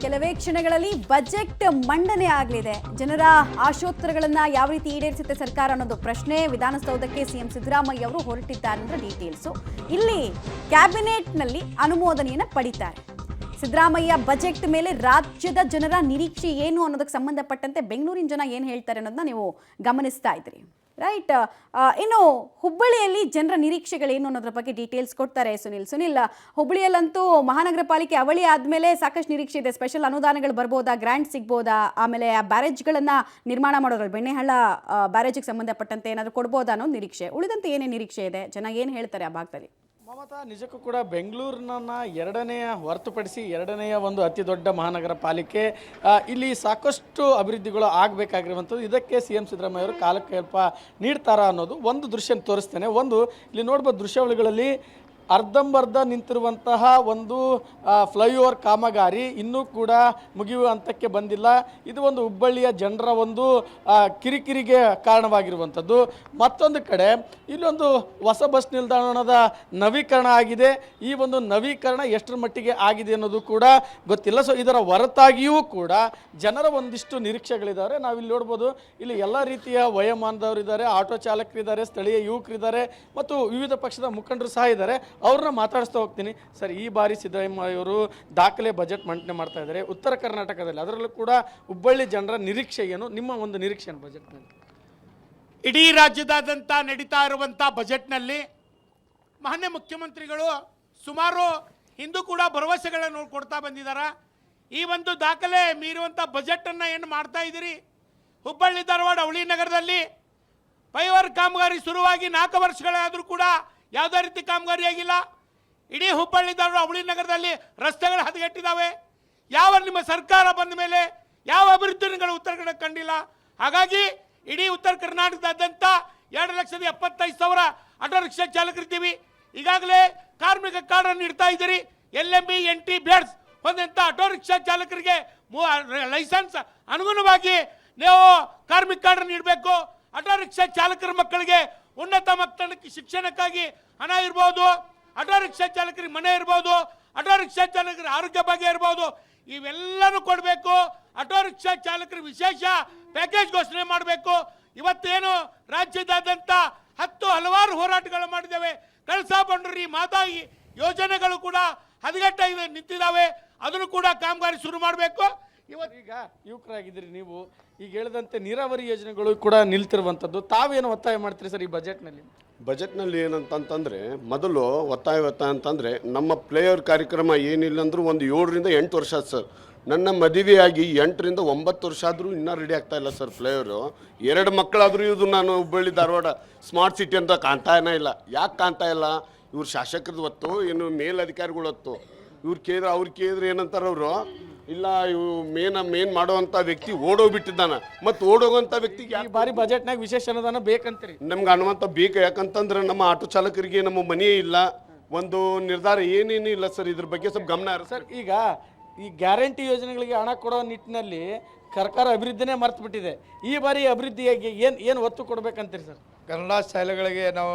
ಕೆಲವೇ ಕ್ಷಣಗಳಲ್ಲಿ ಬಜೆಟ್ ಮಂಡನೆ ಆಗಲಿದೆ. ಜನರ ಆಶೋತ್ತರಗಳನ್ನ ಯಾವ ರೀತಿ ಈಡೇರಿಸುತ್ತೆ ಸರ್ಕಾರ ಅನ್ನೋದು ಪ್ರಶ್ನೆ. ವಿಧಾನಸೌಧಕ್ಕೆ ಸಿಎಂ ಸಿದ್ದರಾಮಯ್ಯ ಅವರು ಹೊರಟಿದ್ದಾರೆ ಅಂದ್ರೆ ಡೀಟೇಲ್ಸ್. ಇಲ್ಲಿ ಕ್ಯಾಬಿನೆಟ್ನಲ್ಲಿ ಅನುಮೋದನೆಯನ್ನು ಪಡಿತಾರೆ. ಸಿದ್ದರಾಮಯ್ಯ ಬಜೆಟ್ ಮೇಲೆ ರಾಜ್ಯದ ಜನರ ನಿರೀಕ್ಷೆ ಏನು ಅನ್ನೋದಕ್ಕೆ ಸಂಬಂಧಪಟ್ಟಂತೆ ಬೆಂಗಳೂರಿನ ಜನ ಏನು ಹೇಳ್ತಾರೆ ಅನ್ನೋದನ್ನ ನೀವು ಗಮನಿಸ್ತಾ ಇದ್ರಿ, ರೈಟ್? ಇನ್ನು ಹುಬ್ಬಳ್ಳಿಯಲ್ಲಿ ಜನರ ನಿರೀಕ್ಷೆಗಳೇನು ಅನ್ನೋದ್ರ ಬಗ್ಗೆ ಡೀಟೇಲ್ಸ್ ಕೊಡ್ತಾರೆ ಸುನಿಲ್. ಹುಬ್ಬಳ್ಳಿಯಲ್ಲಂತೂ ಮಹಾನಗರ ಪಾಲಿಕೆ ಅವಳಿ ಆದಮೇಲೆ ಸಾಕಷ್ಟು ನಿರೀಕ್ಷೆ ಇದೆ. ಸ್ಪೆಷಲ್ ಅನುದಾನಗಳು ಬರ್ಬೋದಾ, ಗ್ರಾಂಟ್ ಸಿಗ್ಬೋದಾ, ಆಮೇಲೆ ಆ ಬ್ಯಾರೇಜ್ಗಳನ್ನು ನಿರ್ಮಾಣ ಮಾಡೋದ್ರಲ್ಲಿ ಬೆಣ್ಣೆಹಳ್ಳ ಬ್ಯಾರೇಜಿಗೆ ಸಂಬಂಧಪಟ್ಟಂತೆ ಏನಾದರೂ ಕೊಡ್ಬೋದಾ ಅನ್ನೋ ನಿರೀಕ್ಷೆ. ಉಳಿದಂತೆ ಏನೇ ನಿರೀಕ್ಷೆ ಇದೆ, ಜನ ಏನು ಹೇಳ್ತಾರೆ ಆ ಭಾಗದಲ್ಲಿ? ಮಮತಾ, ನಿಜಕ್ಕೂ ಕೂಡ ಬೆಂಗಳೂರಿನ ಹೊರತುಪಡಿಸಿ ಎರಡನೆಯ ಒಂದು ಅತಿ ದೊಡ್ಡ ಮಹಾನಗರ ಪಾಲಿಕೆ. ಇಲ್ಲಿ ಸಾಕಷ್ಟು ಅಭಿವೃದ್ಧಿಗಳು ಆಗಬೇಕಾಗಿರುವಂಥದ್ದು. ಇದಕ್ಕೆ ಸಿ ಎಂ ಸಿದ್ದರಾಮಯ್ಯ ಅವರು ಕಾಲಕಲ್ಪ ನೀಡ್ತಾರಾ ಅನ್ನೋದು ಒಂದು ದೃಶ್ಯ ತೋರಿಸ್ತೇನೆ. ಒಂದು ಇಲ್ಲಿ ನೋಡ್ಬೋದು ದೃಶ್ಯಾವಳಿಗಳಲ್ಲಿ ಅರ್ಧಂಬರ್ಧ ನಿಂತಿರುವಂತಹ ಒಂದು ಫ್ಲೈಓವರ್ ಕಾಮಗಾರಿ ಇನ್ನೂ ಕೂಡ ಮುಗಿಯುವ ಹಂತಕ್ಕೆ ಬಂದಿಲ್ಲ. ಇದು ಒಂದು ಹುಬ್ಬಳ್ಳಿಯ ಜನರ ಒಂದು ಕಿರಿಕಿರಿಗೆ ಕಾರಣವಾಗಿರುವಂಥದ್ದು. ಮತ್ತೊಂದು ಕಡೆ ಇಲ್ಲೊಂದು ಹೊಸ ಬಸ್ ನಿಲ್ದಾಣದ ನವೀಕರಣ ಆಗಿದೆ. ಈ ಒಂದು ನವೀಕರಣ ಎಷ್ಟರ ಮಟ್ಟಿಗೆ ಆಗಿದೆ ಅನ್ನೋದು ಕೂಡ ಗೊತ್ತಿಲ್ಲ. ಸೊ ಇದರ ಹೊರತಾಗಿಯೂ ಕೂಡ ಜನರ ಒಂದಿಷ್ಟು ನಿರೀಕ್ಷೆಗಳಿದ್ದಾರೆ. ನಾವಿಲ್ಲಿ ನೋಡ್ಬೋದು, ಇಲ್ಲಿ ಎಲ್ಲ ರೀತಿಯ ವಯೋಮಾನದವರಿದ್ದಾರೆ, ಆಟೋ ಚಾಲಕರಿದ್ದಾರೆ, ಸ್ಥಳೀಯ ಯುವಕರಿದ್ದಾರೆ ಮತ್ತು ವಿವಿಧ ಪಕ್ಷದ ಮುಖಂಡರು ಸಹ ಇದ್ದಾರೆ. ಅವ್ರನ್ನ ಮಾತಾಡಿಸ್ತಾ ಹೋಗ್ತೀನಿ. ಸರ್, ಈ ಬಾರಿ ಸಿದ್ದರಾಮಯ್ಯ ಅವರು ದಾಖಲೆ ಬಜೆಟ್ ಮಂಡನೆ ಮಾಡ್ತಾ ಇದ್ದಾರೆ ಉತ್ತರ ಕರ್ನಾಟಕದಲ್ಲಿ. ಅದರಲ್ಲೂ ಕೂಡ ಹುಬ್ಬಳ್ಳಿ ಜನರ ನಿರೀಕ್ಷೆ ಏನು, ನಿಮ್ಮ ಒಂದು ನಿರೀಕ್ಷೆ ಬಜೆಟ್ನಲ್ಲಿ? ಇಡೀ ರಾಜ್ಯದಾದ್ಯಂತ ನಡೀತಾ ಇರುವಂಥ ಬಜೆಟ್ನಲ್ಲಿ ಮಾನ್ಯ ಮುಖ್ಯಮಂತ್ರಿಗಳು ಸುಮಾರು ಹಿಂದೂ ಕೂಡ ಭರವಸೆಗಳನ್ನು ಕೊಡ್ತಾ ಬಂದಿದ್ದಾರೆ. ಈ ಒಂದು ದಾಖಲೆ ಮೀರುವಂಥ ಬಜೆಟನ್ನು ಏನು ಮಾಡ್ತಾ ಇದ್ದೀರಿ? ಹುಬ್ಬಳ್ಳಿ ಧಾರವಾಡ ಅವಳಿ ನಗರದಲ್ಲಿ ಫ್ಲೈಓವರ್ ಕಾಮಗಾರಿ ಶುರುವಾಗಿ 4 ವರ್ಷಗಳಾದರೂ ಕೂಡ ಯಾವುದೇ ರೀತಿ ಕಾಮಗಾರಿ ಆಗಿಲ್ಲ. ಇಡೀ ಹುಬ್ಬಳ್ಳಿ ಧಾರವಾಡ ಅವಳಿ ನಗರದಲ್ಲಿ ರಸ್ತೆಗಳು ಹದಗೆಟ್ಟಿದ್ದಾವೆ. ಯಾವ ನಿಮ್ಮ ಸರ್ಕಾರ ಬಂದ ಮೇಲೆ ಯಾವ ಅಭಿವೃದ್ಧಿಗಳು ಉತ್ತರ ಕನ್ನಡ ಕಂಡಿಲ್ಲ. ಹಾಗಾಗಿ ಇಡೀ ಉತ್ತರ ಕರ್ನಾಟಕದಾದ್ಯಂತ 2,75,000 ಆಟೋ ರಿಕ್ಷಾ ಚಾಲಕರಿದ್ದೀವಿ. ಈಗಾಗಲೇ ಕಾರ್ಮಿಕ ಕಾರ್ಡನ್ನು ನೀಡ್ತಾ ಇದ್ದೀರಿ. LMB NT ಬೇಡ್ಸ್ ಹೊಂದಂಥ ಆಟೋ ರಿಕ್ಷಾ ಚಾಲಕರಿಗೆ ಲೈಸೆನ್ಸ್ ಅನುಗುಣವಾಗಿ ನೀವು ಕಾರ್ಮಿಕ ಕಾರ್ಡನ್ನು ನೀಡಬೇಕು. ಆಟೋ ರಿಕ್ಷಾ ಚಾಲಕರ ಮಕ್ಕಳಿಗೆ ಉನ್ನತ ಮಕ್ಕಳಿಗೆ ಶಿಕ್ಷಣಕ್ಕಾಗಿ ಹಣ ಇರ್ಬೋದು, ಆಟೋ ರಿಕ್ಷಾ ಚಾಲಕರಿಗೆ ಮನೆ ಇರ್ಬೋದು, ಆಟೋ ರಿಕ್ಷಾ ಚಾಲಕರಿಗೆ ಆರೋಗ್ಯ ಬಗ್ಗೆ ಇರ್ಬೋದು, ಇವೆಲ್ಲನೂ ಕೊಡಬೇಕು. ಆಟೋ ರಿಕ್ಷಾ ಚಾಲಕರಿಗೆ ವಿಶೇಷ ಪ್ಯಾಕೇಜ್ ಘೋಷಣೆ ಮಾಡಬೇಕು. ಇವತ್ತೇನು ರಾಜ್ಯದಾದ್ಯಂತ ಹಲವಾರು ಹೋರಾಟಗಳು ಮಾಡಿದ್ದೇವೆ. ಕಳಸಾ ಬಂಡೂರಿ ಮಾದಾಯಿ ಯೋಜನೆಗಳು ಕೂಡ ಹದಗೆಟ್ಟ ನಿಂತಿದ್ದಾವೆ. ಅದನ್ನು ಕೂಡ ಕಾಮಗಾರಿ ಶುರು ಮಾಡಬೇಕು. ಇವತ್ತೀಗ ಯುವಕರಾಗಿದ್ದೀರಿ ನೀವು, ಈಗ ಹೇಳಿದಂತೆ ನೀರಾವರಿ ಯೋಜನೆಗಳು ಕೂಡ ನಿಲ್ತಿರುವಂಥದ್ದು. ತಾವೇನು ಒತ್ತಾಯ ಮಾಡ್ತೀರಿ ಸರ್ ಈ ಬಜೆಟ್ನಲ್ಲಿ ಏನಂತಂತಂದರೆ, ಮೊದಲು ಒತ್ತಾಯ ಅಂತಂದರೆ ನಮ್ಮ ಪ್ಲೇಯರ್ ಕಾರ್ಯಕ್ರಮ ಏನಿಲ್ಲ ಅಂದರೂ ಒಂದು 7 ರಿಂದ 8 ವರ್ಷ ಸರ್. ನನ್ನ ಮದುವೆಯಾಗಿ 8 ರಿಂದ 9 ವರ್ಷ ಆದರೂ ಇನ್ನೂ ರೆಡಿ ಆಗ್ತಾ ಇಲ್ಲ ಸರ್ ಪ್ಲೇಯರು. 2 ಮಕ್ಕಳಾದರೂ ಇದು ನಾನು ಹುಬ್ಬಳ್ಳಿ ಧಾರವಾಡ ಸ್ಮಾರ್ಟ್ ಸಿಟಿ ಅಂತ ಕಾಣ್ತಾನೇ ಇಲ್ಲ. ಯಾಕೆ ಕಾಣ್ತಾ ಇಲ್ಲ? ಇವ್ರು ಶಾಸಕರದ್ದು ಹೊತ್ತು ಏನು ಮೇಲಧಿಕಾರಿಗಳು ಹೊತ್ತು ಇವ್ರು ಕೇಳಿದ್ರೆ ಏನಂತಾರೆ ಅವರು, ಇಲ್ಲ ಇವು ಮೇನ್ ಮಾಡುವಂಥ ವ್ಯಕ್ತಿ ಓಡೋಗ್ಬಿಟ್ಟಿದ್ದಾನೆ. ಮತ್ತು ಓಡೋಗುವಂಥ ವ್ಯಕ್ತಿಗೆ ಈ ಬಾರಿ ಬಜೆಟ್ನಾಗ ವಿಶೇಷ ಅನುದಾನ ಬೇಕಂತೀರಿ? ನಮ್ಗೆ ಅನ್ನುವಂಥ ಬೇಕು. ಯಾಕಂತಂದ್ರೆ ನಮ್ಮ ಆಟೋ ಚಾಲಕರಿಗೆ ನಮ್ಮ ಮನೆ ಇಲ್ಲ, ಒಂದು ನಿರ್ಧಾರ ಏನೇನು ಇಲ್ಲ ಸರ್. ಇದ್ರ ಬಗ್ಗೆ ಸ್ವಲ್ಪ ಗಮನ ಸರ್. ಈಗ ಈ ಗ್ಯಾರಂಟಿ ಯೋಜನೆಗಳಿಗೆ ಹಣ ಕೊಡೋ ನಿಟ್ಟಿನಲ್ಲಿ ಸರ್ಕಾರ ಅಭಿವೃದ್ಧಿನೇ ಮರ್ತು ಬಿಟ್ಟಿದೆ. ಈ ಬಾರಿ ಅಭಿವೃದ್ಧಿಗೆ ಏನು ಒತ್ತು ಕೊಡ್ಬೇಕಂತೀರಿ ಸರ್? ಕನ್ನಡ ಶಾಲೆಗಳಿಗೆ ನಾವು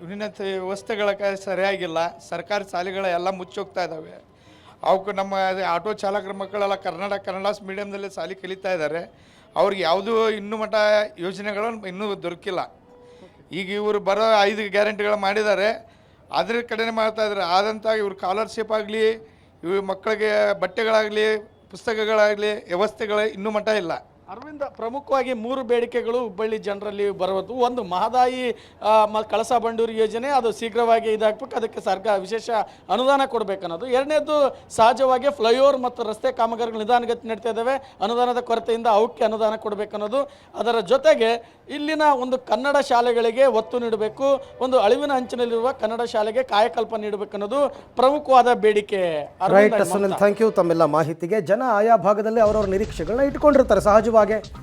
ಉನ್ನತ ವ್ಯವಸ್ಥೆಗಳ ಸರಿಯಾಗಿಲ್ಲ. ಸರ್ಕಾರಿ ಶಾಲೆಗಳ ಎಲ್ಲ ಮುಚ್ಚೋಗ್ತಾ ಇದ್ದಾವೆ. ಅವಕ್ಕೆ ನಮ್ಮ ಆಟೋ ಚಾಲಕರ ಮಕ್ಕಳೆಲ್ಲ ಕನ್ನಡ ಮೀಡಿಯಮ್ದಲ್ಲಿ ಶಾಲೆ ಕಲಿತಾ ಇದ್ದಾರೆ. ಅವ್ರಿಗೆ ಯಾವುದೂ ಇನ್ನೂ ಮಟ್ಟ ಯೋಜನೆಗಳು ಇನ್ನೂ ದೊರಕಿಲ್ಲ. ಈಗ ಇವರು ಬರೋ 5 ಗ್ಯಾರಂಟಿಗಳು ಮಾಡಿದ್ದಾರೆ, ಅದ್ರ ಕಡೆನೇ ಮಾಡ್ತಾ ಇದ್ದಾರೆ. ಆದಂಥ ಇವ್ರ ಸ್ಕಾಲರ್ಶಿಪ್ ಆಗಲಿ, ಇವ್ರ ಮಕ್ಕಳಿಗೆ ಬಟ್ಟೆಗಳಾಗಲಿ, ಪುಸ್ತಕಗಳಾಗಲಿ ವ್ಯವಸ್ಥೆಗಳು ಇನ್ನೂ ಮಟ್ಟ ಇಲ್ಲ. ಅರವಿಂದ, ಪ್ರಮುಖವಾಗಿ 3 ಬೇಡಿಕೆಗಳು ಹುಬ್ಬಳ್ಳಿ ಜನರಲ್ಲಿ ಬರುವುದು. ಒಂದು ಮಹದಾಯಿ ಕಳಸಾ ಬಂಡೂರಿ ಯೋಜನೆ, ಅದು ಶೀಘ್ರವಾಗಿ ಇದಾಗಬೇಕು, ಅದಕ್ಕೆ ಸರ್ಕಾರ ವಿಶೇಷ ಅನುದಾನ ಕೊಡಬೇಕನ್ನೋದು. ಎರಡನೇದು ಸಹಜವಾಗಿ ಫ್ಲೈಓವರ್ ಮತ್ತು ರಸ್ತೆ ಕಾಮಗಾರಿಗಳು ನಿಧಾನಗತಿ ನಡೀತಾ ಇದ್ದಾವೆ, ಅನುದಾನದ ಕೊರತೆಯಿಂದ ಅವಕ್ಕೆ ಅನುದಾನ ಕೊಡಬೇಕನ್ನೋದು. ಅದರ ಜೊತೆಗೆ ಇಲ್ಲಿನ ಒಂದು ಕನ್ನಡ ಶಾಲೆಗಳಿಗೆ ಒತ್ತು ನೀಡಬೇಕು, ಒಂದು ಅಳಿವಿನ ಅಂಚಿನಲ್ಲಿರುವ ಕನ್ನಡ ಶಾಲೆಗೆ ಕಾಯಕಲ್ಪ ನೀಡಬೇಕನ್ನೋದು ಪ್ರಮುಖವಾದ ಬೇಡಿಕೆ. ರೈಟ್ ಸುನಿಲ್, ಥ್ಯಾಂಕ್ ಯು ತಮ್ಮೆಲ್ಲ ಮಾಹಿತಿಗೆ. ಜನ ಆಯಾ ಭಾಗದಲ್ಲಿ ಅವರವ್ರ ನಿರೀಕ್ಷೆಗಳನ್ನ ಇಟ್ಕೊಂಡಿರ್ತಾರೆ ಸಹಜವಾಗಿ.